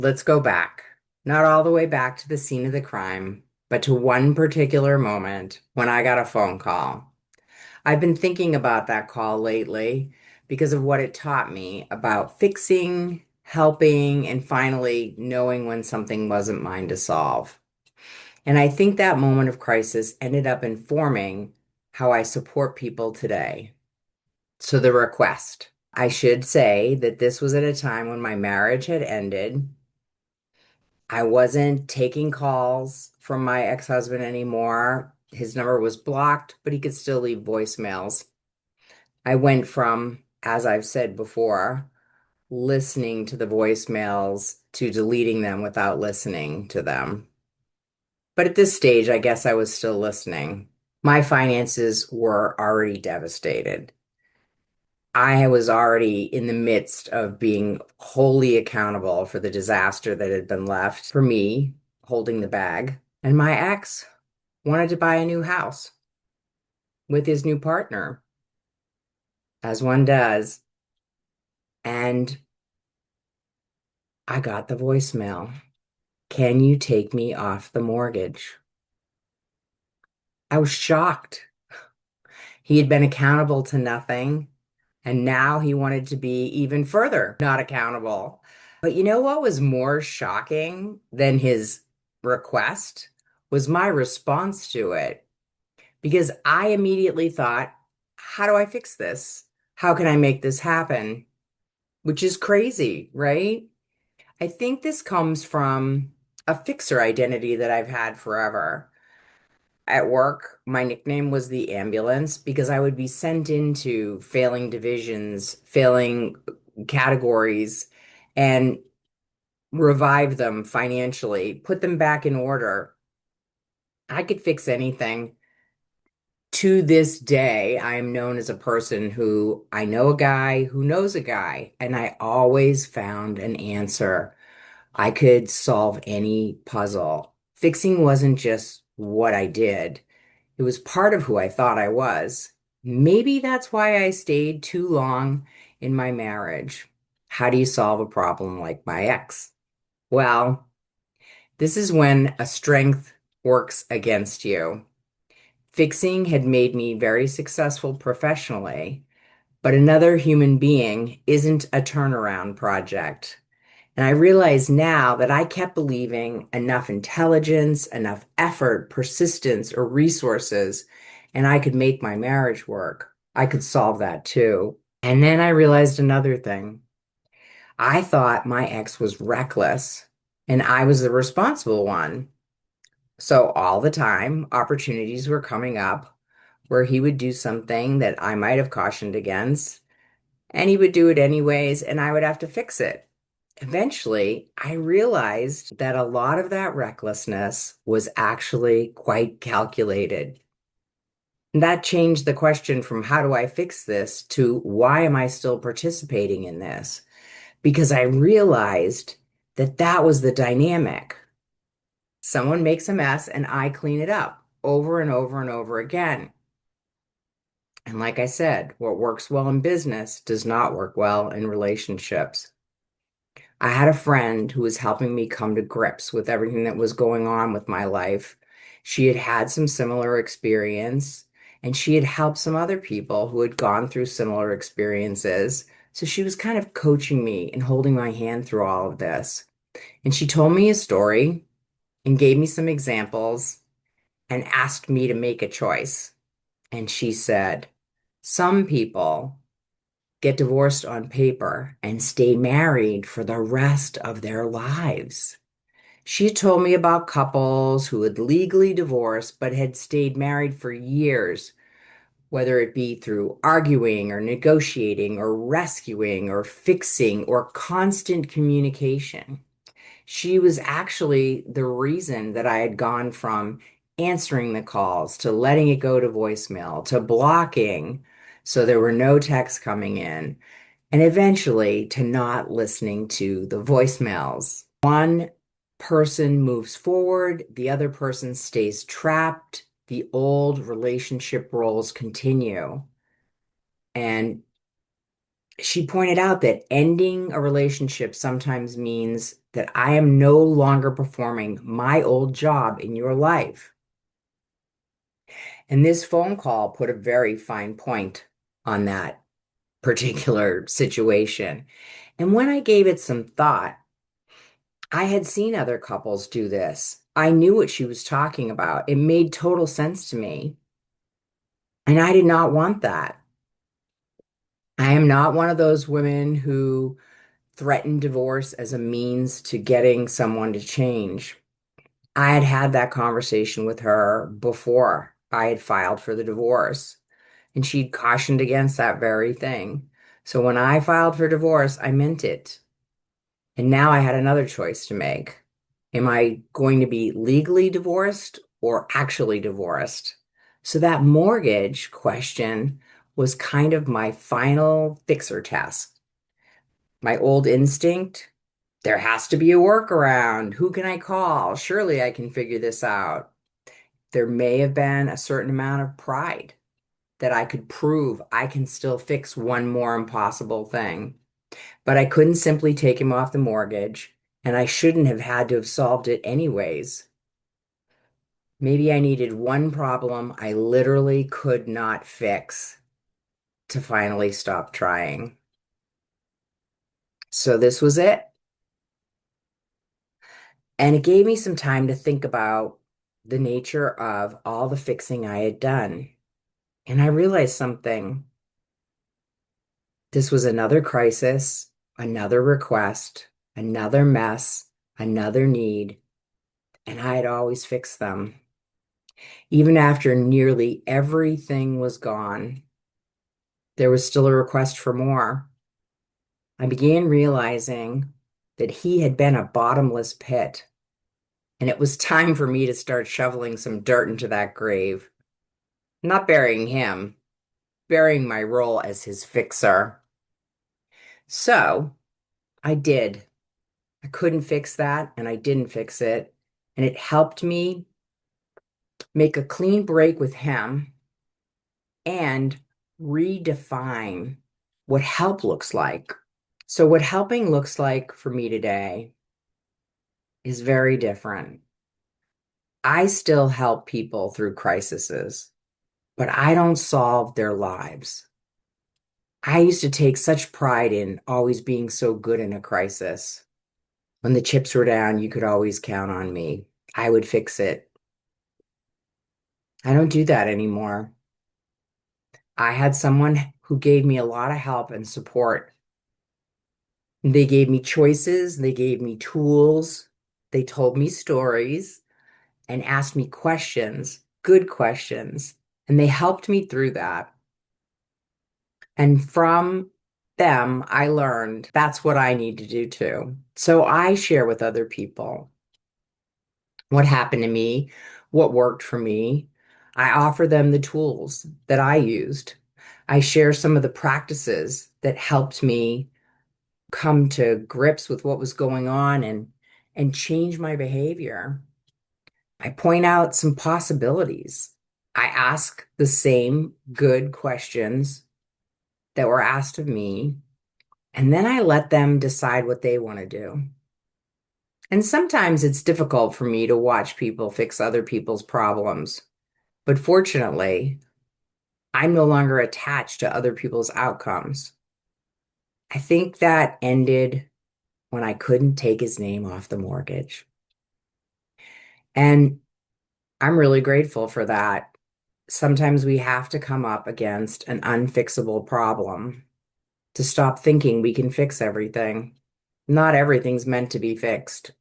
Let's go back. Not all the way back to the scene of the crime, but to one particular moment when I got a phone call. I've been thinking about that call lately because of what it taught me about fixing, helping, and finally knowing when something wasn't mine to solve. And I think that moment of crisis ended up informing how I support people today. So, the request. I should say that this was at a time when my marriage had ended. I wasn't taking calls from my ex-husband anymore. His number was blocked, but he could still leave voicemails. I went from, as I've said before, listening to the voicemails to deleting them without listening to them. But at this stage, I guess I was still listening. My finances were already devastated. I was already in the midst of being wholly accountable for the disaster that had been left for me holding the bag. And my ex wanted to buy a new house with his new partner, as one does. And I got the voicemail. Can you take me off the mortgage? I was shocked. He had been accountable to nothing, and now he wanted to be even further not accountable. But you know what was more shocking than his request was my response to it. Because I immediately thought, how do I fix this? How can I make this happen? Which is crazy, right? I think this comes from a fixer identity that I've had forever. At work, my nickname was the ambulance because I would be sent into failing divisions, failing categories, and revive them financially, put them back in order. I could fix anything. To this day, I am known as a person who I know a guy who knows a guy, and I always found an answer. I could solve any puzzle. Fixing wasn't just what I did. It was part of who I thought I was. Maybe that's why I stayed too long in my marriage. How do you solve a problem like my ex? Well, this is when a strength works against you. Fixing had made me very successful professionally, but another human being isn't a turnaround project. And I realize now that I kept believing enough intelligence, enough effort, persistence, or resources, and I could make my marriage work. I could solve that too. And then I realized another thing. I thought my ex was reckless and I was the responsible one. So all the time, opportunities were coming up where he would do something that I might have cautioned against, and he would do it anyways, and I would have to fix it. Eventually, I realized that a lot of that recklessness was actually quite calculated. And that changed the question from how do I fix this to why am I still participating in this? Because I realized that that was the dynamic. Someone makes a mess and I clean it up over and over and over again. And like I said, what works well in business does not work well in relationships. I had a friend who was helping me come to grips with everything that was going on with my life. She had had some similar experience, and she had helped some other people who had gone through similar experiences. So she was kind of coaching me and holding my hand through all of this. And she told me a story and gave me some examples and asked me to make a choice. And she said, some people get divorced on paper and stay married for the rest of their lives. She told me about couples who had legally divorced but had stayed married for years, whether it be through arguing or negotiating or rescuing or fixing or constant communication. She was actually the reason that I had gone from answering the calls to letting it go to voicemail to blocking so there were no texts coming in and eventually to not listening to the voicemails. One person moves forward, the other person stays trapped, the old relationship roles continue. And she pointed out that ending a relationship sometimes means that I am no longer performing my old job in your life. And this phone call put a very fine point on that particular situation. And when I gave it some thought, I had seen other couples do this. I knew what she was talking about. It made total sense to me. And I did not want that. I am not one of those women who threaten divorce as a means to getting someone to change. I had had that conversation with her before I had filed for the divorce, and she'd cautioned against that very thing. So when I filed for divorce, I meant it. And now I had another choice to make. Am I going to be legally divorced or actually divorced? So that mortgage question was kind of my final fixer test. My old instinct, there has to be a workaround. Who can I call? Surely I can figure this out. There may have been a certain amount of pride that I could prove I can still fix one more impossible thing. But I couldn't simply take him off the mortgage, and I shouldn't have had to have solved it anyways. Maybe I needed one problem I literally could not fix to finally stop trying. So this was it. And it gave me some time to think about the nature of all the fixing I had done. And I realized something. This was another crisis, another request, another mess, another need, and I had always fixed them. Even after nearly everything was gone, there was still a request for more. I began realizing that he had been a bottomless pit, and it was time for me to start shoveling some dirt into that grave. Not burying him, burying my role as his fixer. So I did. I couldn't fix that, and I didn't fix it. And it helped me make a clean break with him and redefine what help looks like. So, what helping looks like for me today is very different. I still help people through crises, but I don't solve their lives. I used to take such pride in always being so good in a crisis. When the chips were down, you could always count on me. I would fix it. I don't do that anymore. I had someone who gave me a lot of help and support. They gave me choices, they gave me tools, they told me stories and asked me questions, good questions, and they helped me through that. And from them, I learned that's what I need to do too. So I share with other people what happened to me, what worked for me. I offer them the tools that I used. I share some of the practices that helped me come to grips with what was going on and change my behavior. I point out some possibilities. I ask the same good questions that were asked of me, and then I let them decide what they want to do. And sometimes it's difficult for me to watch people fix other people's problems, but fortunately, I'm no longer attached to other people's outcomes. I think that ended when I couldn't take his name off the mortgage. And I'm really grateful for that. Sometimes we have to come up against an unfixable problem to stop thinking we can fix everything. Not everything's meant to be fixed.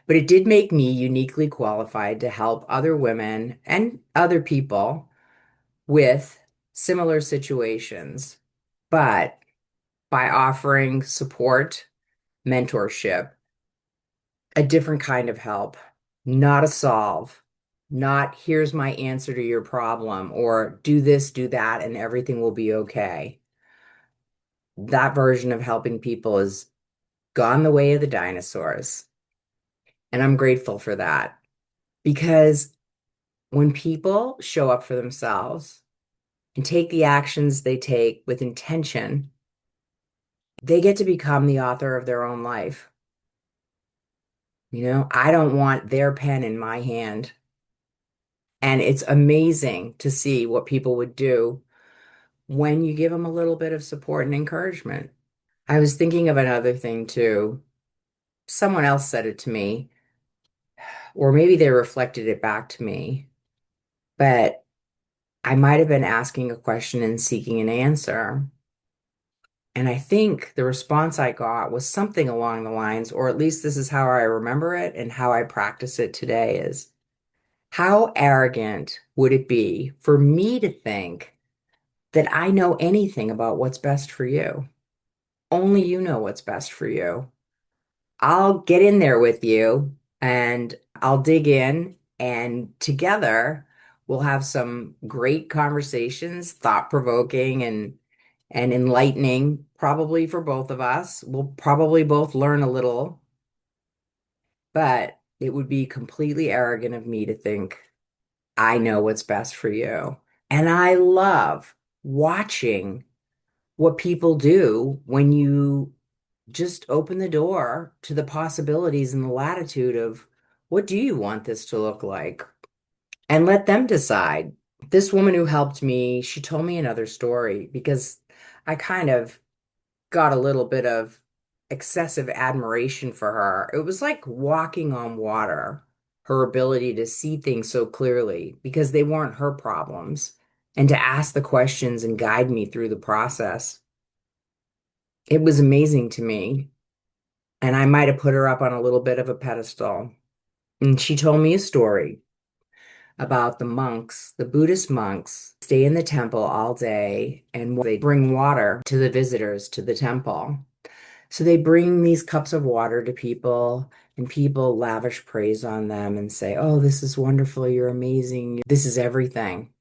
But it did make me uniquely qualified to help other women and other people with similar situations, but by offering support, mentorship, a different kind of help, not a solve, not here's my answer to your problem, or do this, do that, and everything will be okay. That version of helping people has gone the way of the dinosaurs. And I'm grateful for that because when people show up for themselves and take the actions they take with intention, they get to become the author of their own life. I don't want their pen in my hand. And it's amazing to see what people would do when you give them a little bit of support and encouragement. I was thinking of another thing too. Someone else said it to me, or maybe they reflected it back to me, but I might have been asking a question and seeking an answer. And I think the response I got was something along the lines, or at least this is how I remember it and how I practice it today is, how arrogant would it be for me to think that I know anything about what's best for you? Only you know what's best for you. I'll get in there with you and I'll dig in, and together we'll have some great conversations, thought-provoking and enlightening, probably for both of us. We'll probably both learn a little, but it would be completely arrogant of me to think I know what's best for you. And I love watching what people do when you just open the door to the possibilities and the latitude of what do you want this to look like? And let them decide. This woman who helped me, she told me another story because I kind of got a little bit of excessive admiration for her. It was like walking on water, her ability to see things so clearly because they weren't her problems, and to ask the questions and guide me through the process. It was amazing to me. And I might have put her up on a little bit of a pedestal. And she told me a story about the monks, the Buddhist monks, stay in the temple all day and they bring water to the visitors to the temple. So they bring these cups of water to people, and people lavish praise on them and say, "Oh, this is wonderful. You're amazing. This is everything."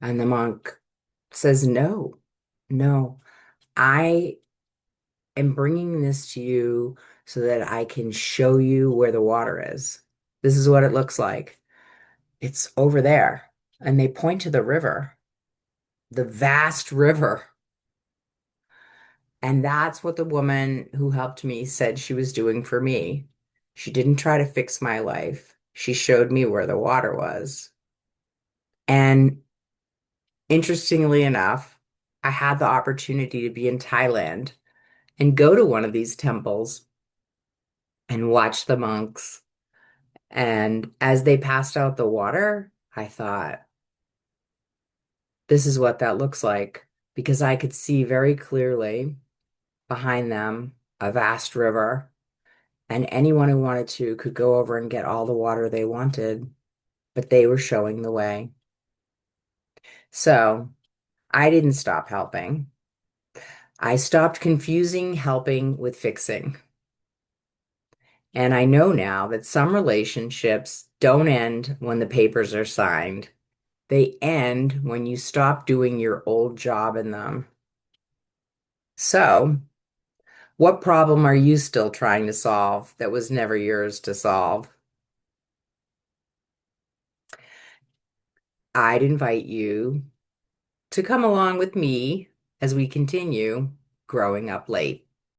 And the monk says, "No, no, I am bringing this to you so that I can show you where the water is. This is what it looks like. It's over there." And they point to the river, the vast river. And that's what the woman who helped me said she was doing for me. She didn't try to fix my life. She showed me where the water was. And interestingly enough, I had the opportunity to be in Thailand and go to one of these temples and watch the monks. And as they passed out the water, I thought, this is what that looks like, because I could see very clearly behind them a vast river, and anyone who wanted to could go over and get all the water they wanted, but they were showing the way. So I didn't stop helping. I stopped confusing helping with fixing. And I know now that some relationships don't end when the papers are signed. They end when you stop doing your old job in them. So, what problem are you still trying to solve that was never yours to solve? I'd invite you to come along with me as we continue growing up late.